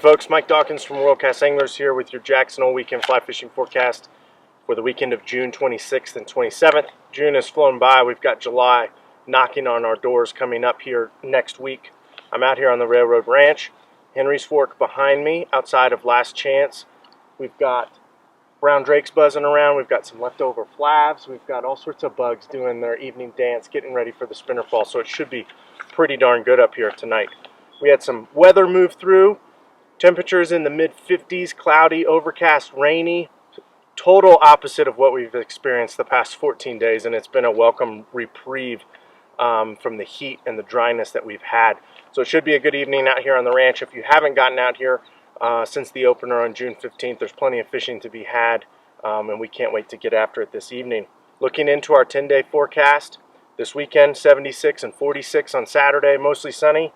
folks, Mike Dawkins from Worldcast Anglers here with your Jackson Hole weekend fly fishing forecast for the weekend of June 26th and 27th. June has flown by. We've got July knocking on our doors coming up here next week. I'm out here on the Railroad Ranch. Henry's Fork behind me outside of Last Chance. We've got brown drakes buzzing around. We've got some leftover flavs. We've got all sorts of bugs doing their evening dance, getting ready for the spinner fall. So it should be pretty darn good up here tonight. We had some weather move through. Temperatures in the mid-50s, cloudy, overcast, rainy. Total opposite of what we've experienced the past 14 days, and it's been a welcome reprieve from the heat and the dryness that we've had. So it should be a good evening out here on the ranch. If you haven't gotten out here since the opener on June 15th, there's plenty of fishing to be had, and we can't wait to get after it this evening. Looking into our 10-day forecast, this weekend 76 and 46 on Saturday, mostly sunny.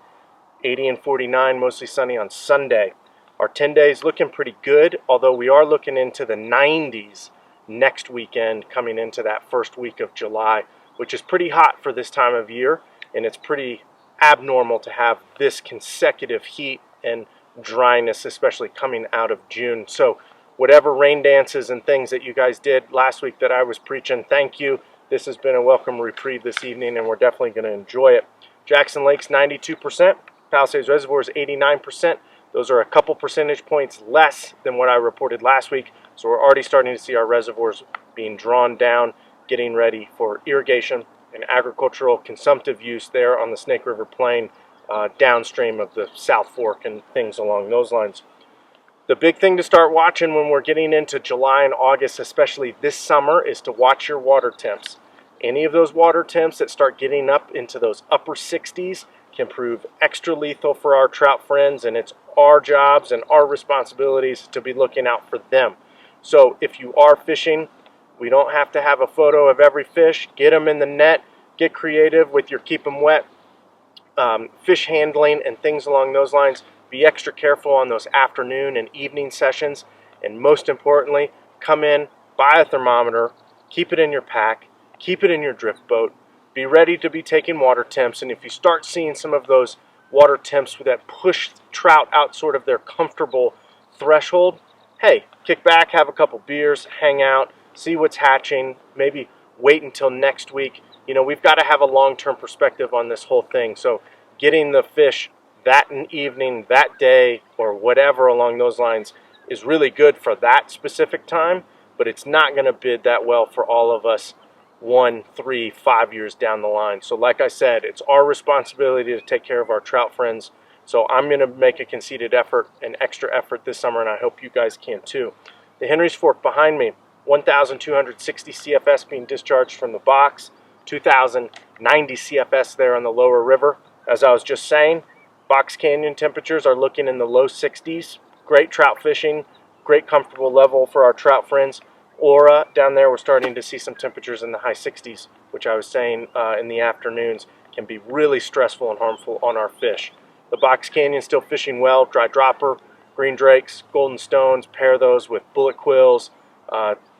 80 and 49, mostly sunny on Sunday. Our 10 days looking pretty good, although we are looking into the 90s next weekend, coming into that first week of July, which is pretty hot for this time of year, and it's pretty abnormal to have this consecutive heat and dryness, especially coming out of June. So whatever rain dances and things that you guys did last week that I was preaching, thank you. This has been a welcome reprieve this evening, and we're definitely going to enjoy it. Jackson Lake's 92%. Palisades Reservoir is 89%. Those are a couple percentage points less than what I reported last week. So we're already starting to see our reservoirs being drawn down, getting ready for irrigation and agricultural consumptive use there on the Snake River Plain, downstream of the South Fork and things along those lines. The big thing to start watching when we're getting into July and August, especially this summer, is to watch your water temps. Any of those water temps that start getting up into those upper 60s can prove extra lethal for our trout friends, and it's our jobs and our responsibilities to be looking out for them. So if you are fishing, we don't have to have a photo of every fish. Get them in the net, get creative with your keep them wet fish handling and things along those lines. Be extra careful on those afternoon and evening sessions, and most importantly, come in, buy a thermometer, keep it in your pack, keep it in your drift boat. Be ready to be taking water temps, and if you start seeing some of those water temps that push trout out sort of their comfortable threshold, hey, kick back, have a couple beers, hang out, see what's hatching, maybe wait until next week. You know, we've got to have a long-term perspective on this whole thing, so getting the fish that evening, that day, or whatever along those lines is really good for that specific time, but it's not going to bid that well for all of us 1, 3, 5 years down the line. So like I said, it's our responsibility to take care of our trout friends. So I'm going to make a conceited effort, an extra effort this summer, and I hope you guys can too. The Henry's Fork behind me, 1,260 CFS being discharged from the box, 2,090 CFS there on the lower river. As I was just saying, Box Canyon temperatures are looking in the low 60s. Great trout fishing, great comfortable level for our trout friends. Aura down there, we're starting to see some temperatures in the high 60s, which I was saying in the afternoons can be really stressful and harmful on our fish. The Box Canyon still fishing well, dry dropper, green drakes, golden stones, pair those with bullet quills,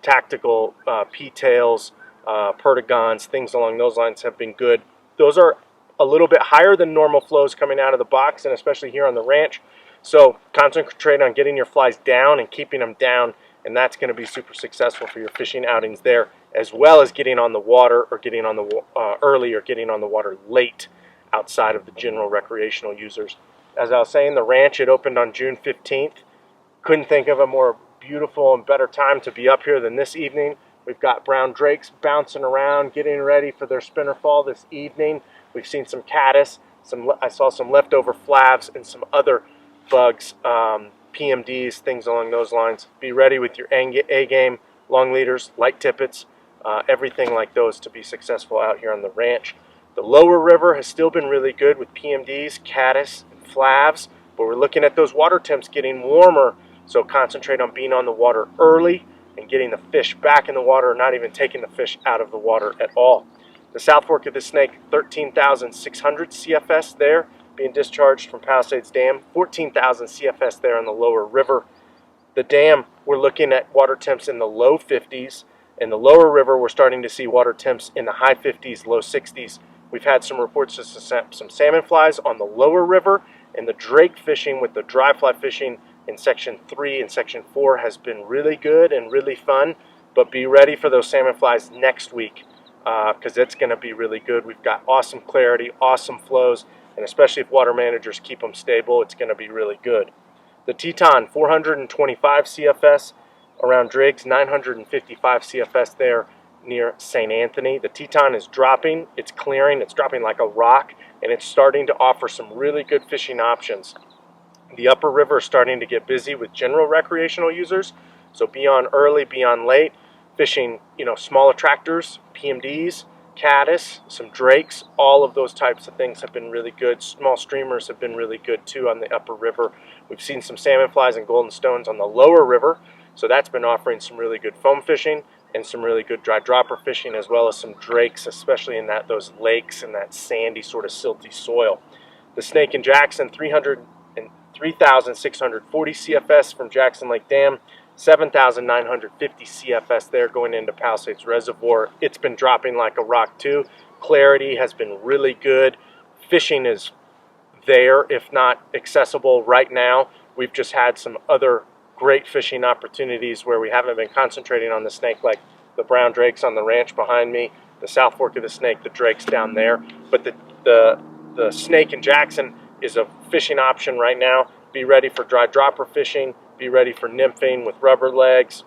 tactical P-tails, perdigons, things along those lines have been good. Those are a little bit higher than normal flows coming out of the box, and especially here on the ranch. So concentrate on getting your flies down and keeping them down, and that's going to be super successful for your fishing outings there, as well as getting on the water or getting on the early or getting on the water late outside of the general recreational users. As I was saying, the ranch, it opened on June 15th. Couldn't think of a more beautiful and better time to be up here than this evening. We've got brown drakes bouncing around, getting ready for their spinner fall this evening. We've seen some caddis, I saw some leftover flavs and some other bugs, PMDs, things along those lines. Be ready with your A-game, long leaders, light tippets, everything like those to be successful out here on the ranch. The lower river has still been really good with PMDs, caddis, and flavs, but we're looking at those water temps getting warmer, so concentrate on being on the water early and getting the fish back in the water, or not even taking the fish out of the water at all. The South Fork of the Snake, 13,600 CFS there, being discharged from Palisades Dam, 14,000 CFS there on the lower river. The dam, we're looking at water temps in the low 50s. In the lower river, we're starting to see water temps in the high 50s, low 60s. We've had some reports of some salmon flies on the lower river, And the drake fishing with the dry fly fishing in section 3 and section 4 has been really good and really fun. But be ready for those salmon flies next week, because it's going to be really good. We've got awesome clarity, awesome flows, and especially if water managers keep them stable, it's going to be really good. The Teton, 425 CFS around Driggs, 955 CFS there near St. Anthony. The Teton is dropping, it's clearing, it's dropping like a rock, and it's starting to offer some really good fishing options. The upper river is starting to get busy with general recreational users, so be on early, be on late, fishing, small attractors, PMDs, caddis, some drakes, all of those types of things have been really good. Small streamers have been really good too on the upper river. We've seen some salmon flies and golden stones on the lower river, so that's been offering some really good foam fishing and some really good dry dropper fishing, as well as some drakes, especially in those lakes and that sandy sort of silty soil. The Snake in Jackson, 3,640 CFS from Jackson Lake Dam, 7,950 CFS there going into Palisades Reservoir. It's been dropping like a rock too. Clarity has been really good. Fishing is there, if not accessible right now. We've just had some other great fishing opportunities where we haven't been concentrating on the snake, like the brown drakes on the ranch behind me, the South Fork of the Snake, the drakes down there. But the Snake in Jackson is a fishing option right now. Be ready for dry dropper fishing. Be ready for nymphing with rubber legs,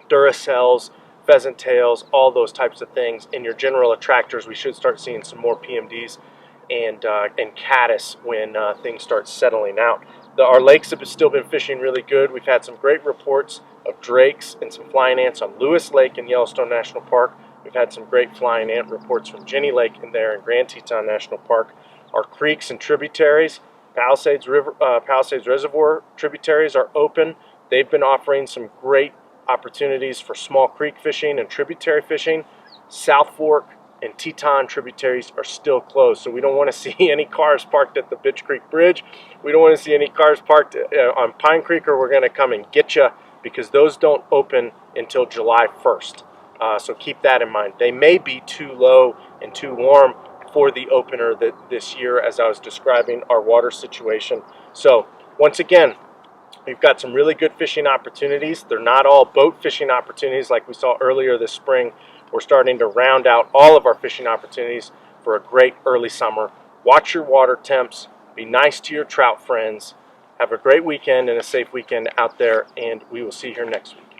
Duracells, pheasant tails, all those types of things. In your general attractors, we should start seeing some more PMDs and caddis when things start settling out. Our lakes have still been fishing really good. We've had some great reports of drakes and some flying ants on Lewis Lake in Yellowstone National Park. We've had some great flying ant reports from Jenny Lake in Grand Teton National Park. Our creeks and tributaries, Palisades Reservoir tributaries are open. They've been offering some great opportunities for small creek fishing and tributary fishing. South Fork and Teton tributaries are still closed, so we don't want to see any cars parked at the Bitch Creek Bridge. We don't want to see any cars parked on Pine Creek, or we're going to come and get you, because those don't open until July 1st. So keep that in mind. They may be too low and too warm for the opener this year, as I was describing our water situation. So once again, we've got some really good fishing opportunities. They're not all boat fishing opportunities like we saw earlier this spring. We're starting to round out all of our fishing opportunities for a great early summer. Watch your water temps. Be nice to your trout friends. Have a great weekend and a safe weekend out there, and we will see you here next week.